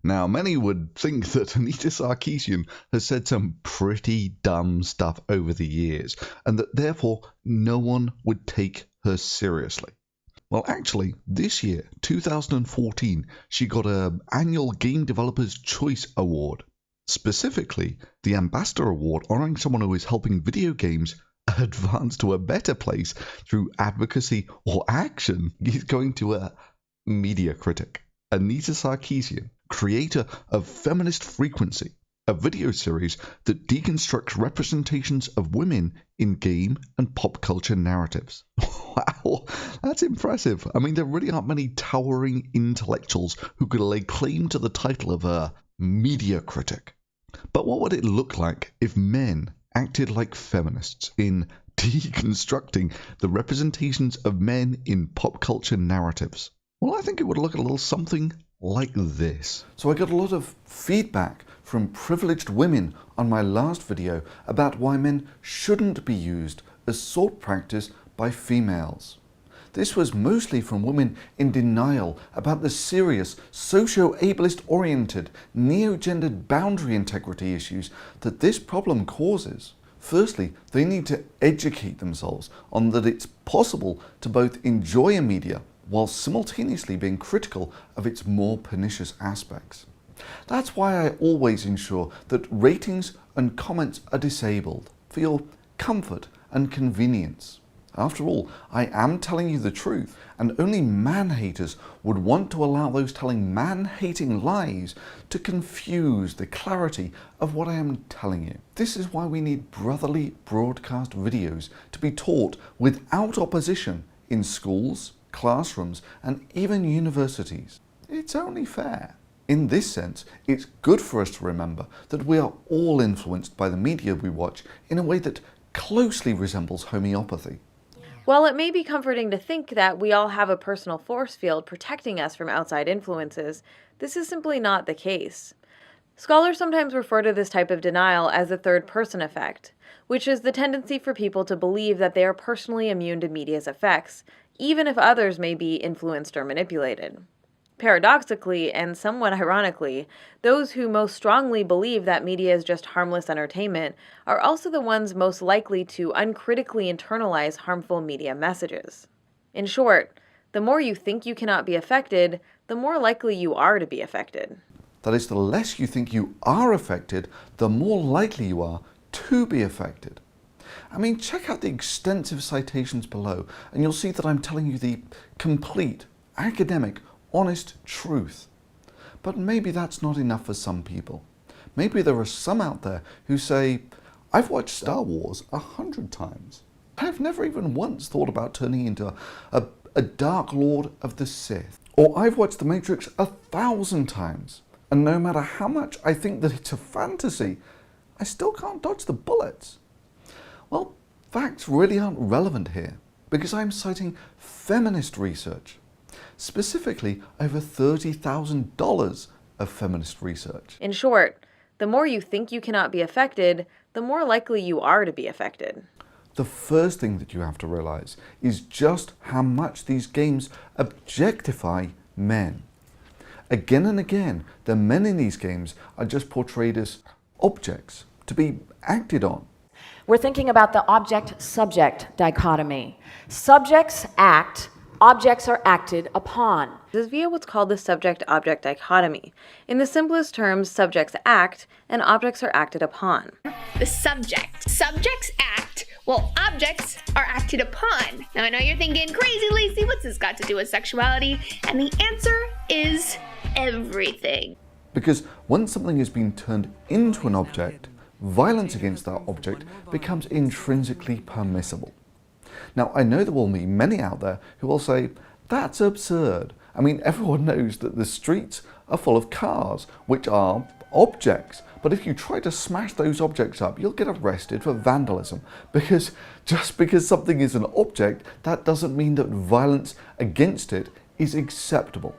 Now, many would think that Anita Sarkeesian has said some pretty dumb stuff over the years, and that therefore no one would take her seriously. Well, actually, this year, 2014, she got an annual Game Developers Choice Award. Specifically, the Ambassador Award honoring someone who is helping video games advance to a better place through advocacy or action is going to a media critic, Anita Sarkeesian, creator of Feminist Frequency, a video series that deconstructs representations of women in game and pop culture narratives. Wow, that's impressive. I mean, there really aren't many towering intellectuals who could lay claim to the title of a media critic. But what would it look like if men acted like feminists in deconstructing the representations of men in pop culture narratives? Well, I think it would look a little something like this. So I got a lot of feedback from privileged women on my last video about why men shouldn't be used as sought practice by females. This was mostly from women in denial about the serious, socio-ableist oriented, neo-gendered boundary integrity issues that this problem causes. Firstly, they need to educate themselves on that it's possible to both enjoy a media while simultaneously being critical of its more pernicious aspects. That's why I always ensure that ratings and comments are disabled for your comfort and convenience. After all, I am telling you the truth, and only man-haters would want to allow those telling man-hating lies to confuse the clarity of what I am telling you. This is why we need brotherly broadcast videos to be taught without opposition in schools, classrooms, and even universities. It's only fair. In this sense, it's good for us to remember that we are all influenced by the media we watch in a way that closely resembles homeopathy. While it may be comforting to think that we all have a personal force field protecting us from outside influences, this is simply not the case. Scholars sometimes refer to this type of denial as the third-person effect, which is the tendency for people to believe that they are personally immune to media's effects, even if others may be influenced or manipulated. Paradoxically, and somewhat ironically, those who most strongly believe that media is just harmless entertainment are also the ones most likely to uncritically internalize harmful media messages. In short, the more you think you cannot be affected, the more likely you are to be affected. That is, the less you think you are affected, the more likely you are to be affected. I mean, check out the extensive citations below, and you'll see that I'm telling you the complete, academic, honest truth. But maybe that's not enough for some people. Maybe there are some out there who say, I've watched Star Wars 100 times. I've never even once thought about turning into a Dark Lord of the Sith. Or I've watched The Matrix 1,000 times, and no matter how much I think that it's a fantasy, I still can't dodge the bullets. Well, facts really aren't relevant here, because I'm citing feminist research. Specifically, over $30,000 of feminist research. In short, the more you think you cannot be affected, the more likely you are to be affected. The first thing that you have to realize is just how much these games objectify men. Again and again, the men in these games are just portrayed as objects to be acted on. We're thinking about the object-subject dichotomy. Subjects act, objects are acted upon. This is via what's called the subject-object dichotomy. In the simplest terms, subjects act and objects are acted upon. The subject. Subjects act while objects are acted upon. Now I know you're thinking, crazy Lacey, what's this got to do with sexuality? And the answer is everything. Because once something has been turned into an object, violence against that object becomes intrinsically permissible. Now, I know there will be many out there who will say, that's absurd. I mean, everyone knows that the streets are full of cars, which are objects. But if you try to smash those objects up, you'll get arrested for vandalism. Because just because something is an object, that doesn't mean that violence against it is acceptable.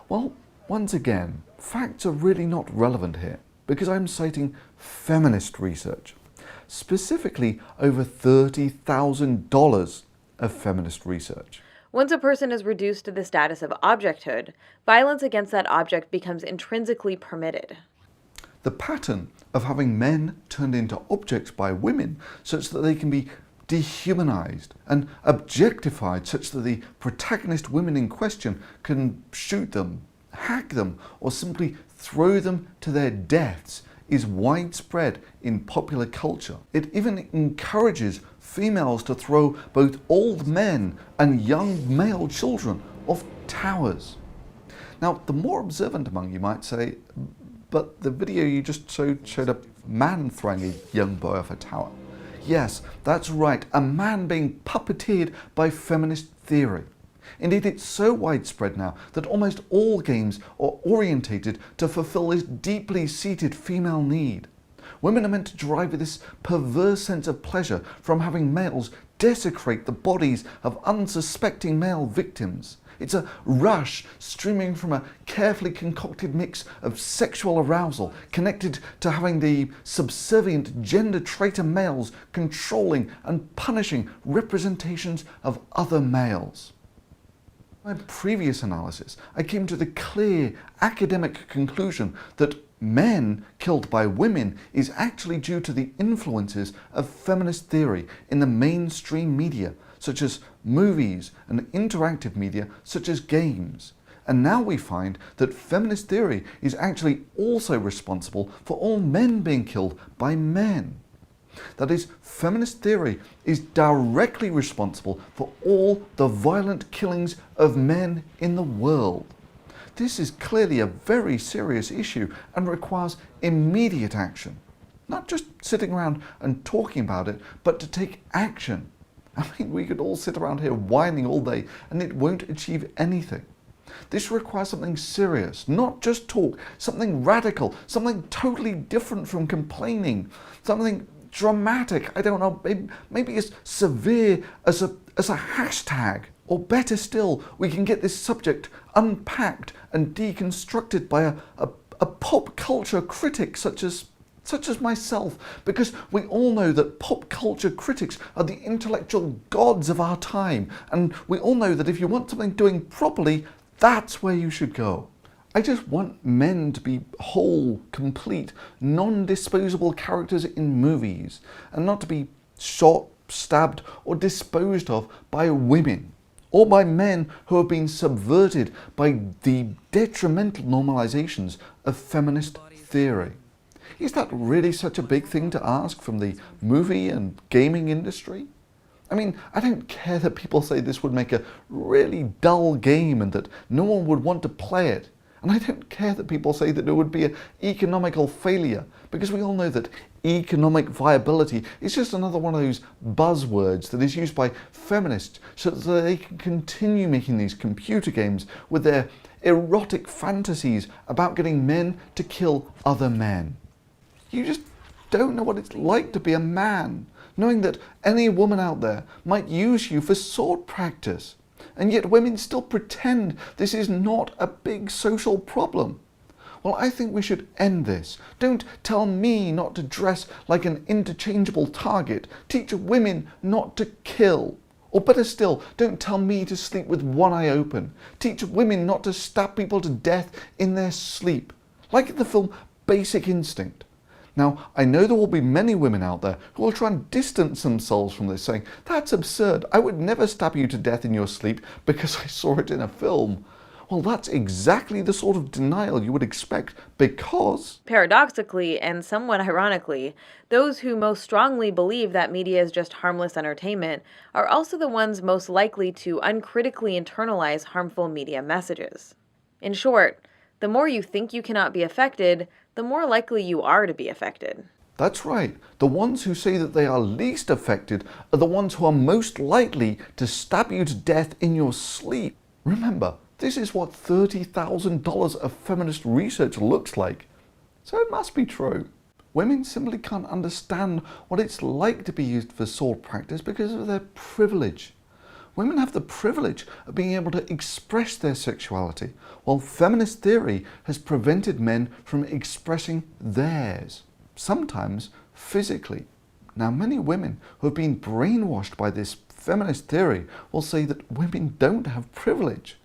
Well, once again, facts are really not relevant here, because I'm citing feminist research. Specifically, over $30,000 of feminist research. Once a person is reduced to the status of objecthood, violence against that object becomes intrinsically permitted. The pattern of having men turned into objects by women such that they can be dehumanized and objectified such that the protagonist women in question can shoot them, hack them, or simply throw them to their deaths is widespread in popular culture. It even encourages females to throw both old men and young male children off towers. Now, the more observant among you might say, but the video you just showed a man throwing a young boy off a tower. Yes, that's right, a man being puppeteered by feminist theory. Indeed, it's so widespread now that almost all games are orientated to fulfill this deeply seated female need. Women are meant to derive this perverse sense of pleasure from having males desecrate the bodies of unsuspecting male victims. It's a rush streaming from a carefully concocted mix of sexual arousal connected to having the subservient gender traitor males controlling and punishing representations of other males. In my previous analysis, I came to the clear academic conclusion that men killed by women is actually due to the influences of feminist theory in the mainstream media, such as movies and interactive media such as games. And now we find that feminist theory is actually also responsible for all men being killed by men. That is, feminist theory is directly responsible for all the violent killings of men in the world. This is clearly a very serious issue and requires immediate action. Not just sitting around and talking about it, but to take action. I mean, we could all sit around here whining all day and it won't achieve anything. This requires something serious, not just talk, something radical, something totally different from complaining, something dramatic, I don't know, maybe as severe as a hashtag. Or better still, we can get this subject unpacked and deconstructed by a pop culture critic such as myself, because we all know that pop culture critics are the intellectual gods of our time, and we all know that if you want something doing properly, that's where you should go. I just want men to be whole, complete, non-disposable characters in movies, and not to be shot, stabbed, or disposed of by women, or by men who have been subverted by the detrimental normalizations of feminist theory. Is that really such a big thing to ask from the movie and gaming industry? I mean, I don't care that people say this would make a really dull game and that no one would want to play it. And I don't care that people say that it would be an economical failure, because we all know that economic viability is just another one of those buzzwords that is used by feminists so that they can continue making these computer games with their erotic fantasies about getting men to kill other men. You just don't know what it's like to be a man, knowing that any woman out there might use you for sword practice. And yet women still pretend this is not a big social problem. Well, I think we should end this. Don't tell me not to dress like an interchangeable target. Teach women not to kill. Or better still, don't tell me to sleep with one eye open. Teach women not to stab people to death in their sleep. Like in the film Basic Instinct. Now, I know there will be many women out there who will try and distance themselves from this, saying, that's absurd, I would never stab you to death in your sleep because I saw it in a film. Well, that's exactly the sort of denial you would expect, because... Paradoxically, and somewhat ironically, those who most strongly believe that media is just harmless entertainment are also the ones most likely to uncritically internalize harmful media messages. In short, the more you think you cannot be affected, the more likely you are to be affected. That's right. The ones who say that they are least affected are the ones who are most likely to stab you to death in your sleep. Remember, this is what $30,000 of feminist research looks like. So it must be true. Women simply can't understand what it's like to be used for sword practice because of their privilege. Women have the privilege of being able to express their sexuality, while feminist theory has prevented men from expressing theirs, sometimes physically. Now, many women who have been brainwashed by this feminist theory will say that women don't have privilege.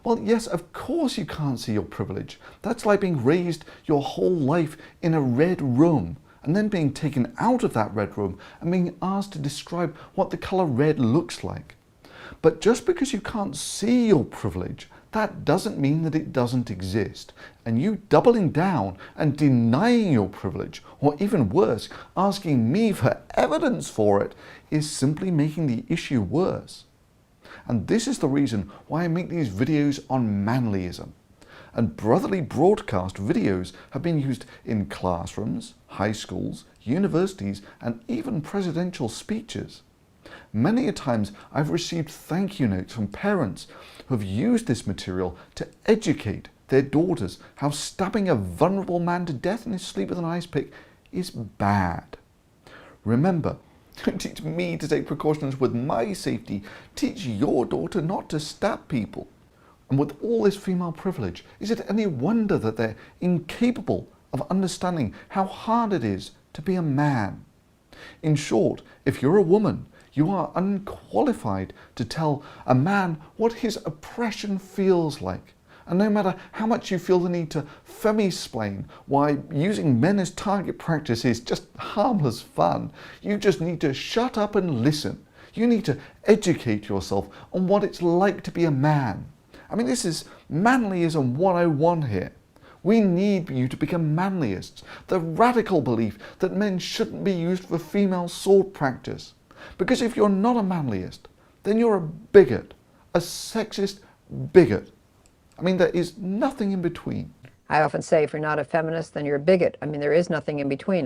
Well, yes, of course you can't see your privilege. That's like being raised your whole life in a red room and then being taken out of that red room and being asked to describe what the colour red looks like. But just because you can't see your privilege, that doesn't mean that it doesn't exist. And you doubling down and denying your privilege, or even worse, asking me for evidence for it, is simply making the issue worse. And this is the reason why I make these videos on manlyism. And brotherly broadcast videos have been used in classrooms, high schools, universities, and even presidential speeches. Many a times I've received thank you notes from parents who have used this material to educate their daughters how stabbing a vulnerable man to death in his sleep with an ice pick is bad. Remember, don't teach me to take precautions with my safety. Teach your daughter not to stab people. And with all this female privilege, is it any wonder that they're incapable of understanding how hard it is to be a man? In short, if you're a woman, you are unqualified to tell a man what his oppression feels like. And no matter how much you feel the need to femisplain why using men as target practice is just harmless fun, you just need to shut up and listen. You need to educate yourself on what it's like to be a man. I mean, this is manlyism 101 here. We need you to become manlyists. The radical belief that men shouldn't be used for female sword practice. Because if you're not a manlyist, then you're a bigot, a sexist bigot. I mean, there is nothing in between. I often say if you're not a feminist, then you're a bigot. I mean, there is nothing in between.